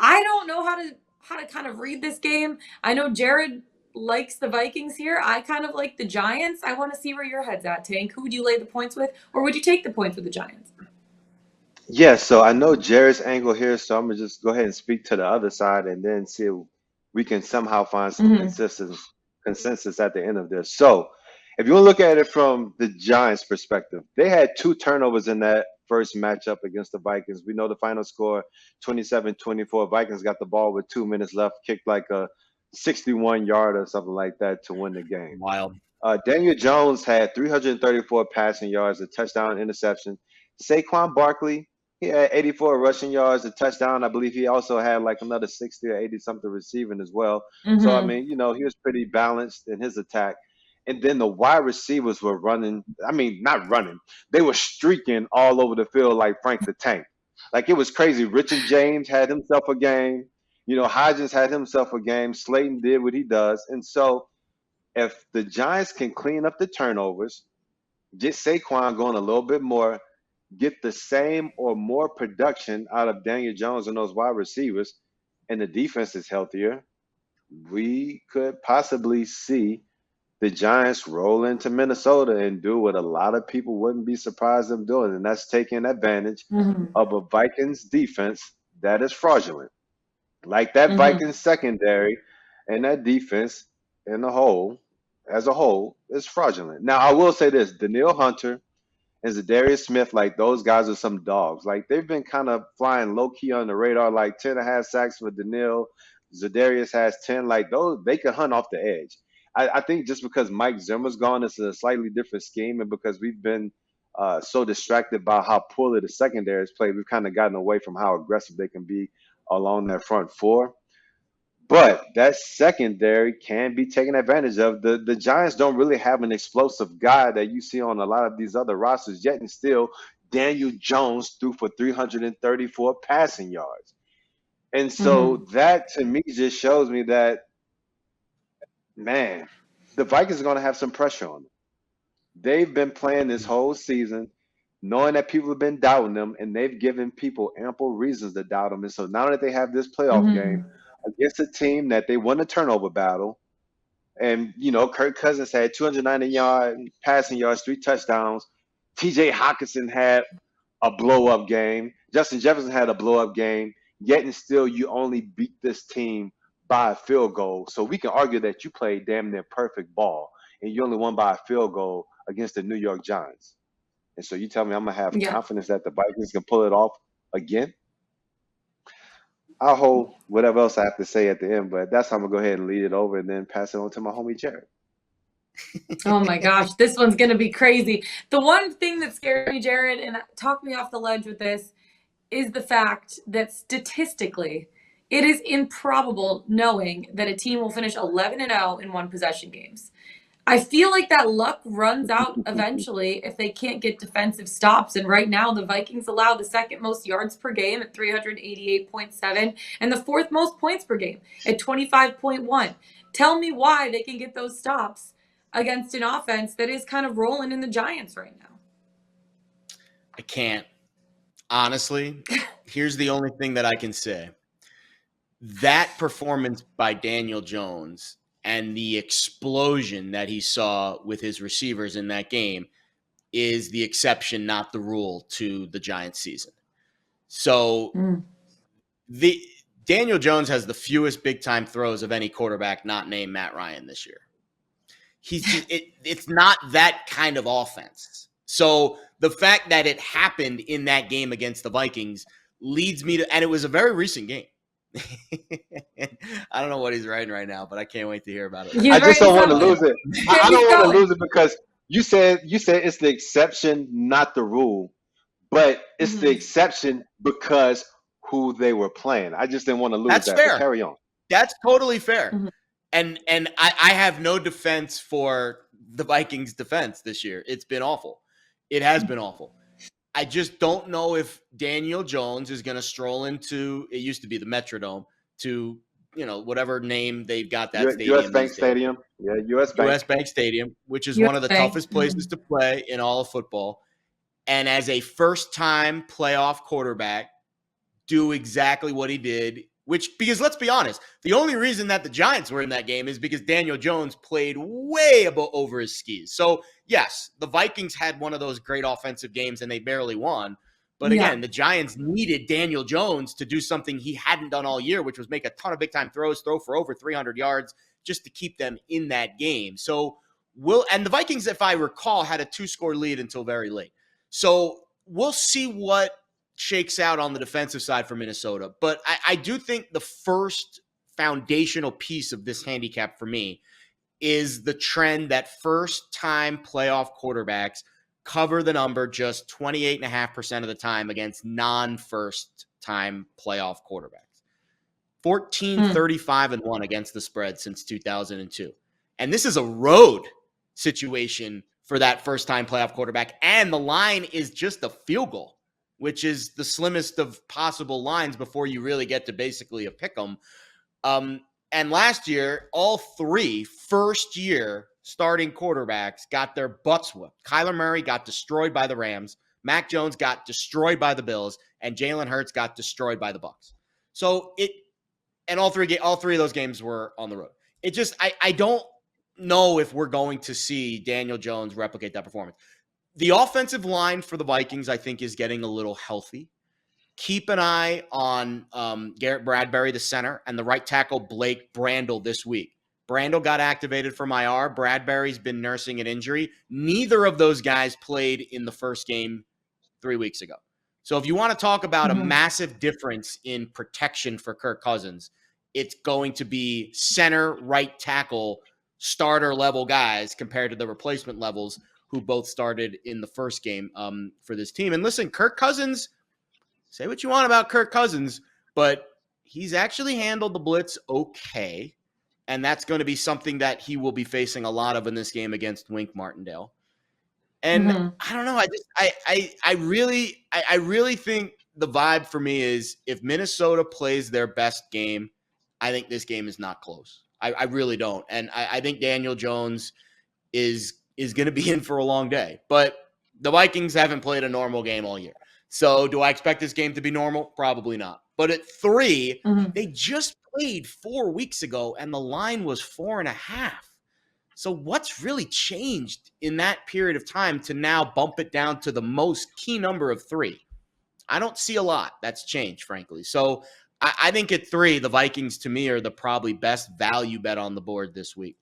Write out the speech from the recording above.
I don't know how to kind of read this game. I know Jared likes the Vikings here. I kind of like the Giants. I want to see where your head's at, Tank. Who would you lay the points with, or would you take the points with the Giants? Yeah, so I know Jared's angle here, so I'm gonna just go ahead and speak to the other side and then see if we can somehow find some Mm-hmm. consensus at the end of this. So, if you want to look at it from the Giants' perspective, they had two turnovers in that first matchup against the Vikings. We know the final score 27-24. Vikings got the ball with 2 minutes left, kicked like a 61 yard or something like that to win the game. Wild. Daniel Jones had 334 passing yards, a touchdown, interception. Saquon Barkley, he had 84 rushing yards, a touchdown. I believe he also had like another 60 or 80 something receiving as well. So I Mm-hmm. mean, he was pretty balanced in his attack. And then the wide receivers were running. I mean, not running. They were streaking all over the field like Frank the Tank. Like it was crazy. Richard James had himself a game. Hodgins had himself a game. Slayton did what he does. And so if the Giants can clean up the turnovers, get Saquon going a little bit more, get the same or more production out of Daniel Jones and those wide receivers, and the defense is healthier, we could possibly see the Giants roll into Minnesota and do what a lot of people wouldn't be surprised them doing, and that's taking advantage Mm-hmm. of a Vikings defense that is fraudulent. Like that Mm-hmm. Vikings secondary and that defense in the whole, as a whole, is fraudulent. Now, I will say this: Daniil Hunter and Zadarius Smith, like those guys are some dogs. Like they've been kind of flying low key on the radar, like 10.5 sacks for Daniil. Zadarius has 10. Like those, they could hunt off the edge. I think just because Mike Zimmer's gone, it's a slightly different scheme, and because we've been so distracted by how poorly the secondary is played, we've kind of gotten away from how aggressive they can be along that front four. But that secondary can be taken advantage of. The Giants don't really have an explosive guy that you see on a lot of these other rosters yet, and still Daniel Jones threw for 334 passing yards. And Mm-hmm. so that to me just shows me that, man, the Vikings are going to have some pressure on them. They've been playing this whole season knowing that people have been doubting them, and they've given people ample reasons to doubt them. And so now that they have this playoff game Mm-hmm. against a team that they won a turnover battle, and Kirk Cousins had 290 passing yards, 3 touchdowns. T.J. Hawkinson had a blow up game. Justin Jefferson had a blow up game. Yet and still, you only beat this team by a field goal. So we can argue that you played damn near perfect ball, and you only won by a field goal against the New York Giants. And so you tell me I'm gonna have Yeah. confidence that the Vikings can pull it off again. I'll hold whatever else I have to say at the end, but that's how I'm gonna go ahead and lead it over and then pass it on to my homie Jared. Oh my gosh, this one's gonna be crazy. The one thing that scares me, Jared, and talk me off the ledge with this, is the fact that statistically, it is improbable knowing that a team will finish 11-0 in one possession games. I feel like that luck runs out eventually if they can't get defensive stops. And right now, the Vikings allow the second most yards per game at 388.7 and the fourth most points per game at 25.1. Tell me why they can get those stops against an offense that is kind of rolling in the Giants right now. I can't. Honestly, here's the only thing that I can say. That performance by Daniel Jones and the explosion that he saw with his receivers in that game is the exception, not the rule, to the Giants season. So Mm. the Daniel Jones has the fewest big time throws of any quarterback not named Matt Ryan this year. It's not that kind of offense. So the fact that it happened in that game against the Vikings leads me to, and it was a very recent game. I don't know what he's writing right now, but I can't wait to hear about it later. He's I just writing don't want to something. lose it. I, Yeah, I he's don't want to going. lose it because you said it's the exception, not the rule, but it's the Mm-hmm. exception because who they were playing. I just didn't want to lose That's that. But fair. carry on. That's totally fair. Mm-hmm. And I have no defense for the Vikings defense this year. It's been awful. It has been awful. I just don't know if Daniel Jones is going to stroll into, it used to be the Metrodome, to, whatever name they've got that U.S. stadium Bank these days. Stadium. Yeah, U.S. Bank. US Bank Stadium, which is one of the USA. toughest places to play in all of football. And as a first-time playoff quarterback, do exactly what he did because let's be honest, the only reason that the Giants were in that game is because Daniel Jones played way over his skis. So, yes, the Vikings had one of those great offensive games and they barely won. But again, the Giants needed Daniel Jones to do something he hadn't done all year, which was make a ton of big-time throws, throw for over 300 yards just to keep them in that game. So, and the Vikings, if I recall, had a 2-score lead until very late. So, we'll see what shakes out on the defensive side for Minnesota. But I do think the first foundational piece of this handicap for me is the trend that first-time playoff quarterbacks cover the number just 28.5% of the time against non-first-time playoff quarterbacks. 35-1 against the spread since 2002. And this is a road situation for that first-time playoff quarterback. And the line is just a field goal, which is the slimmest of possible lines before you really get to basically a pick 'em. And last year, all 3 first-year starting quarterbacks got their butts whooped. Kyler Murray got destroyed by the Rams. Mac Jones got destroyed by the Bills. And Jalen Hurts got destroyed by the Bucs. So all three of those games were on the road. It just, I don't know if we're going to see Daniel Jones replicate that performance. The offensive line for the Vikings, I think, is getting a little healthy. Keep an eye on Garrett Bradbury, the center, and the right tackle, Blake Brandel, this week. Brandel got activated from IR. Bradbury's been nursing an injury. Neither of those guys played in the first game 3 weeks ago. So if you want to talk about a massive difference in protection for Kirk Cousins, it's going to be center, right tackle, starter-level guys compared to the replacement levels who both started in the first game for this team. And listen, Kirk Cousins, say what you want about Kirk Cousins, but he's actually handled the blitz okay. And that's going to be something that he will be facing a lot of in this game against Wink Martindale. And I don't know. I really think the vibe for me is if Minnesota plays their best game, I think this game is not close. I really don't. And I think Daniel Jones is going to be in for a long day. But the Vikings haven't played a normal game all year. So do I expect this game to be normal? Probably not. But at 3, they just played 4 weeks ago, and the line was 4.5. So what's really changed in that period of time to now bump it down to the most key number of 3? I don't see a lot that's changed, frankly. So I think at 3, the Vikings, to me, are the probably best value bet on the board this week.